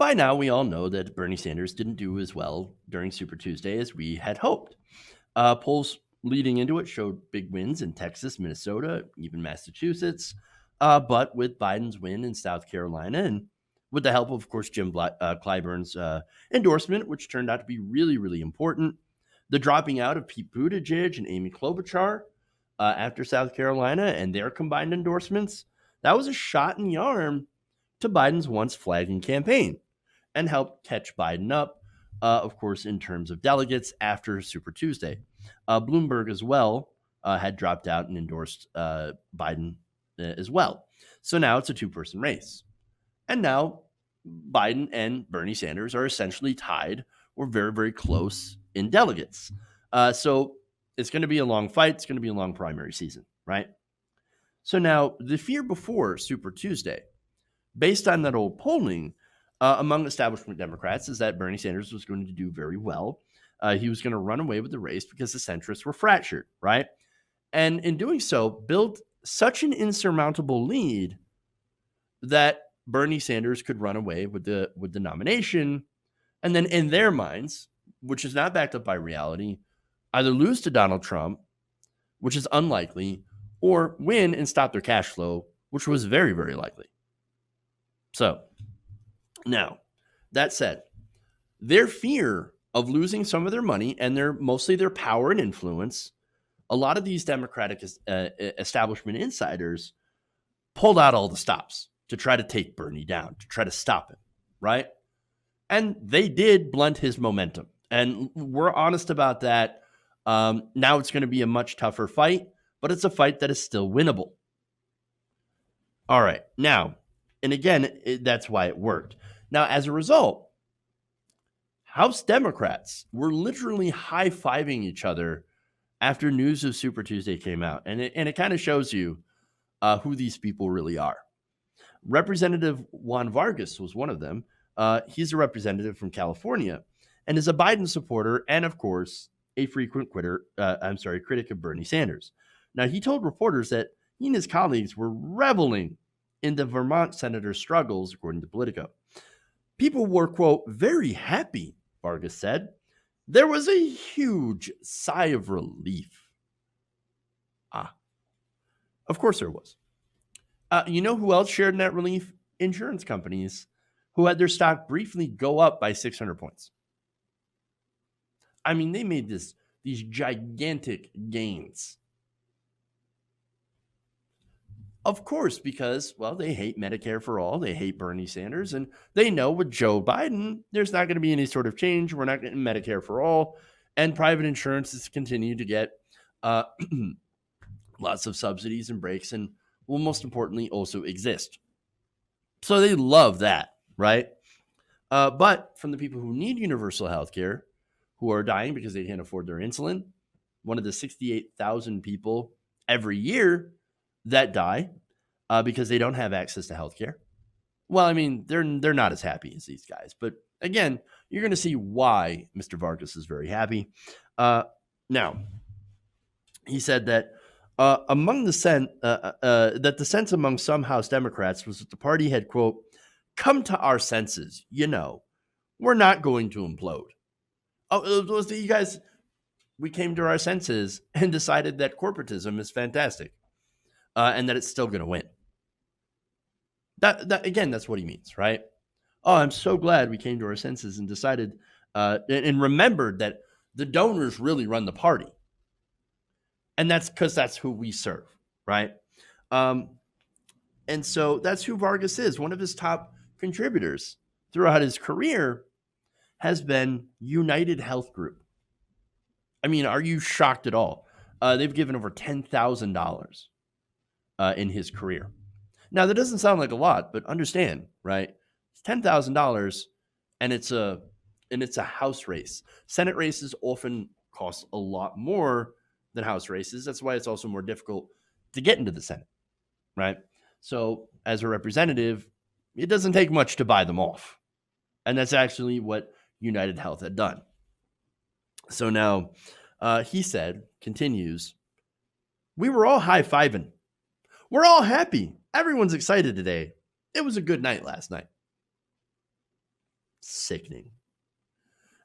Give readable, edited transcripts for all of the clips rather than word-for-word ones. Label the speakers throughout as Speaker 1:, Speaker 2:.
Speaker 1: by now, we all know that Bernie Sanders didn't do as well during Super Tuesday as we had hoped. Polls leading into it showed big wins in Texas, Minnesota, even Massachusetts. But with Biden's win in South Carolina and with the help of course, Clyburn's endorsement, which turned out to be really, really important, the dropping out of Pete Buttigieg and Amy Klobuchar after South Carolina and their combined endorsements, that was a shot in the arm to Biden's once flagging campaign and helped catch Biden up, of course, in terms of delegates after Super Tuesday. Bloomberg as well had dropped out and endorsed Biden as well. So now it's a two-person race. And now Biden and Bernie Sanders are essentially tied or very, very close in delegates. So it's going to be a long fight. It's going to be a long primary season, right? So now the fear before Super Tuesday, based on that old polling among establishment Democrats, is that Bernie Sanders was going to do very well. He was going to run away with the race because the centrists were fractured, right? And in doing so, build such an insurmountable lead that Bernie Sanders could run away with the nomination, and then in their minds, which is not backed up by reality, either lose to Donald Trump, which is unlikely, or win and stop their cash flow, which was very, very likely. So now, that said, their fear of losing some of their money and mostly their power and influence, a lot of these Democratic establishment insiders pulled out all the stops to try to take Bernie down, to try to stop him, right? And they did blunt his momentum. And we're honest about that. Now it's going to be a much tougher fight, but it's a fight that is still winnable. All right. Now, and again, that's why it worked. Now, as a result, House Democrats were literally high-fiving each other after news of Super Tuesday came out. And it kind of shows you who these people really are. Representative Juan Vargas was one of them. He's a representative from California and is a Biden supporter and, of course, a frequent critic of Bernie Sanders. Now, he told reporters that he and his colleagues were reveling in the Vermont senator's struggles, according to Politico. People were, quote, very happy, Vargas said. There was a huge sigh of relief. Of course there was. You know who else shared in that relief? Insurance companies who had their stock briefly go up by 600 points. I mean, they made these gigantic gains. Of course, because, well, they hate Medicare for all. They hate Bernie Sanders. And they know with Joe Biden, there's not going to be any sort of change. We're not getting Medicare for all. And private insurances continue to get lots of subsidies and breaks and will most importantly also exist. So they love that, right? But from the people who need universal health care, who are dying because they can't afford their insulin, one of the 68,000 people every year that die because they don't have access to health care. Well, I mean, they're not as happy as these guys. But again, you're going to see why Mr. Vargas is very happy. Now, he said that that the sense among some House Democrats was that the party had, quote, come to our senses. We're not going to implode. Oh, was you guys, we came to our senses and decided that corporatism is fantastic and that it's still going to win. That again, that's what he means, right? Oh, I'm so glad we came to our senses and decided and remembered that the donors really run the party. And that's because that's who we serve, right? And so that's who Vargas is. One of his top contributors throughout his career has been United Health Group. I mean, are you shocked at all? They've given over $10,000 in his career. Now, that doesn't sound like a lot, but understand, right? It's $10,000 and it's a House race. Senate races often cost a lot more than House races. That's why it's also more difficult to get into the Senate, right? So as a representative, it doesn't take much to buy them off. And that's actually what United Health had done. So now he said, continues, we were all high-fiving. We're all happy. Everyone's excited today. It was a good night last night. sickening.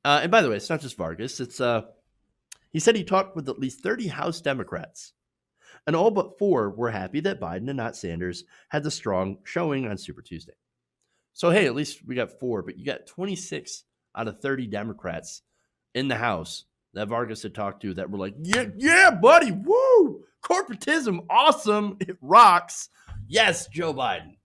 Speaker 1: And by the way, it's not just Vargas. It's he said he talked with at least 30 House Democrats, and all but 4 were happy that Biden and not Sanders had the strong showing on Super Tuesday. So, hey, at least we got 4, but you got 26 out of 30 Democrats in the House that Vargas had talked to that were like, yeah, buddy, woo, corporatism, awesome, it rocks. Yes, Joe Biden.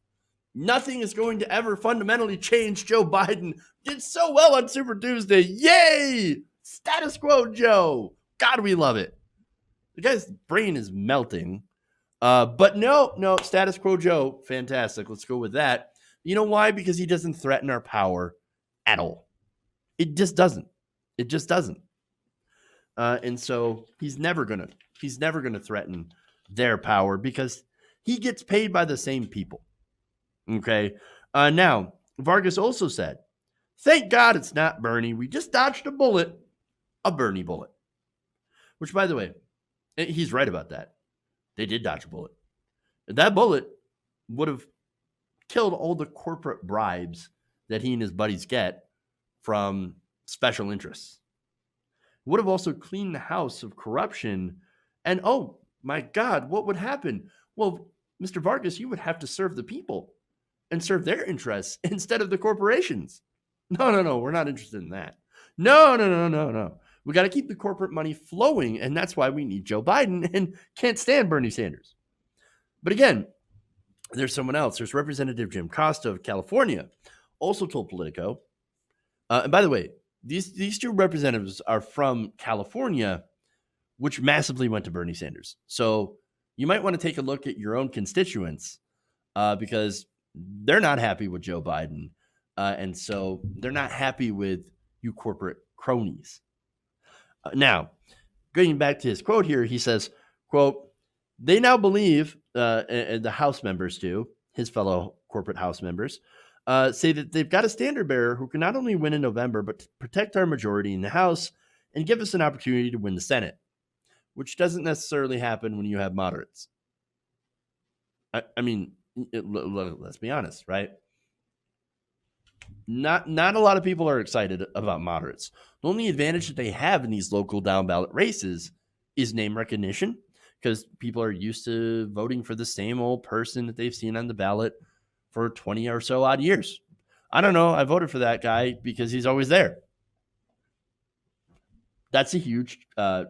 Speaker 1: Nothing is going to ever fundamentally change Joe Biden. Did so well on Super Tuesday. Yay! Status quo Joe. God, we love it. The guy's brain is melting. But no, status quo Joe, fantastic. Let's go with that. You know why? Because he doesn't threaten our power at all. It just doesn't. It just doesn't. And so he's never gonna threaten their power because he gets paid by the same people. Okay. Now, Vargas also said, thank God it's not Bernie. We just dodged a Bernie bullet. Which, by the way, he's right about that. They did dodge a bullet. That bullet would have killed all the corporate bribes that he and his buddies get from special interests. Would have also cleaned the house of corruption. And oh my God, what would happen? Well, Mr. Vargas, you would have to serve the people and serve their interests instead of the corporations. No, we're not interested in that. No. We got to keep the corporate money flowing, and that's why we need Joe Biden and can't stand Bernie Sanders. But again, there's someone else. There's Representative Jim Costa of California, also told Politico. And by the way, these 2 representatives are from California, which massively went to Bernie Sanders. So you might want to take a look at your own constituents because they're not happy with Joe Biden. And so they're not happy with you corporate cronies. Now, going back to his quote here, he says, quote, they now believe, and the House members do, his fellow corporate House members, say that they've got a standard bearer who can not only win in November, but protect our majority in the House and give us an opportunity to win the Senate, which doesn't necessarily happen when you have moderates. I mean, let's be honest, right? Not a lot of people are excited about moderates. The only advantage that they have in these local down ballot races is name recognition, because people are used to voting for the same old person that they've seen on the ballot for 20 or so odd years. I don't know. I voted for that guy because he's always there. That's a huge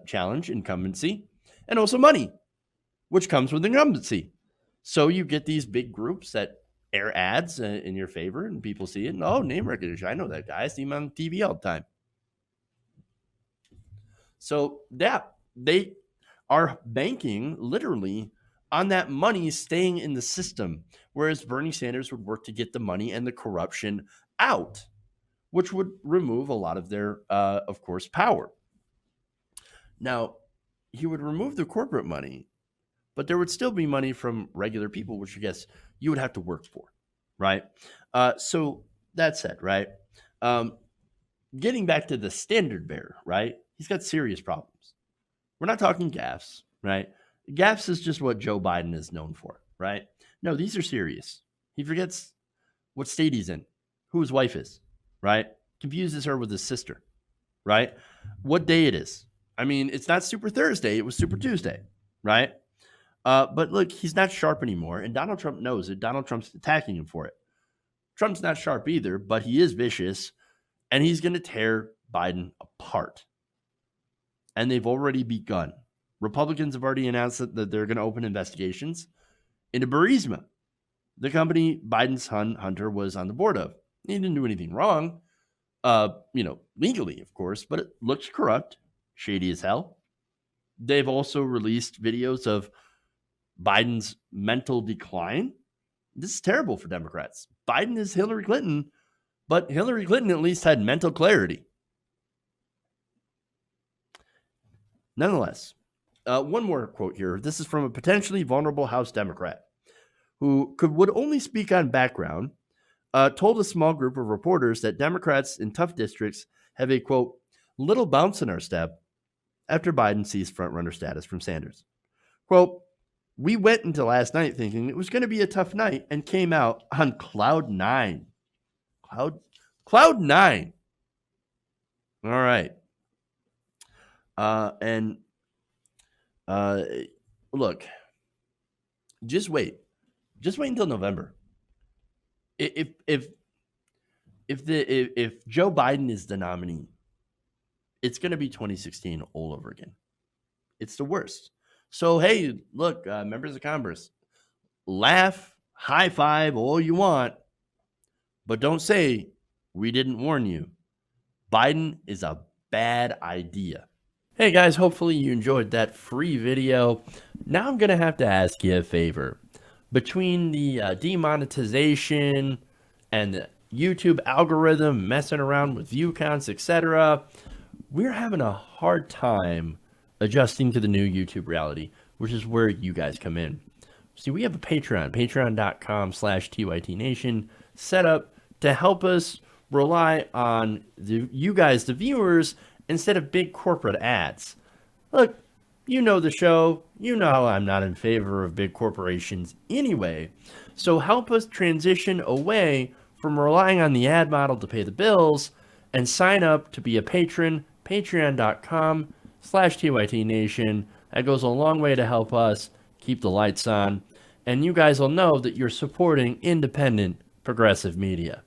Speaker 1: challenge, incumbency, and also money, which comes with incumbency. So you get these big groups that air ads in your favor and people see it. And, oh, name recognition. I know that guy. I see him on TV all the time. So yeah, they are banking literally on that money staying in the system, whereas Bernie Sanders would work to get the money and the corruption out, which would remove a lot of their, of course, power. Now, he would remove the corporate money, but there would still be money from regular people, which I guess you would have to work for, right? So that said, right, getting back to the standard bearer, right, he's got serious problems. We're not talking gaffes, right? Gaffes is just what Joe Biden is known for, right? No, these are serious. He forgets what state he's in, who his wife is, right? Confuses her with his sister, right? What day it is. I mean, it's not Super Thursday. It was Super Tuesday, right? But look, he's not sharp anymore, and Donald Trump knows it. Donald Trump's attacking him for it. Trump's not sharp either, but he is vicious, and he's going to tear Biden apart. And they've already begun. Republicans have already announced that they're going to open investigations into Burisma, the company Biden's son, Hunter, was on the board of. He didn't do anything wrong, legally, of course, but it looks corrupt, shady as hell. They've also released videos of Biden's mental decline. This is terrible for Democrats. Biden is Hillary Clinton, but Hillary Clinton at least had mental clarity. Nonetheless, one more quote here. This is from a potentially vulnerable House Democrat who would only speak on background, told a small group of reporters that Democrats in tough districts have a, quote, little bounce in our step after Biden seized frontrunner status from Sanders. Quote, we went into last night thinking it was going to be a tough night and came out on cloud 9. Cloud 9. All right. And look, just wait. Just wait until November. If if Joe Biden is the nominee, it's going to be 2016 all over again. It's the worst. So hey, look, members of Congress, laugh, high five all you want, but don't say we didn't warn you. Biden is a bad idea. Hey guys, hopefully you enjoyed that free video. Now I'm going to have to ask you a favor. Between the demonetization and the YouTube algorithm messing around with view counts, etc., we're having a hard time adjusting to the new YouTube reality, which is where you guys come in. See, we have a Patreon, patreon.com/TYTNation, set up to help us rely on you guys, the viewers, instead of big corporate ads. Look, you know the show. You know I'm not in favor of big corporations anyway. So help us transition away from relying on the ad model to pay the bills and sign up to be a patron, patreon.com/TYTNation. That goes a long way to help us keep the lights on. And you guys will know that you're supporting independent progressive media.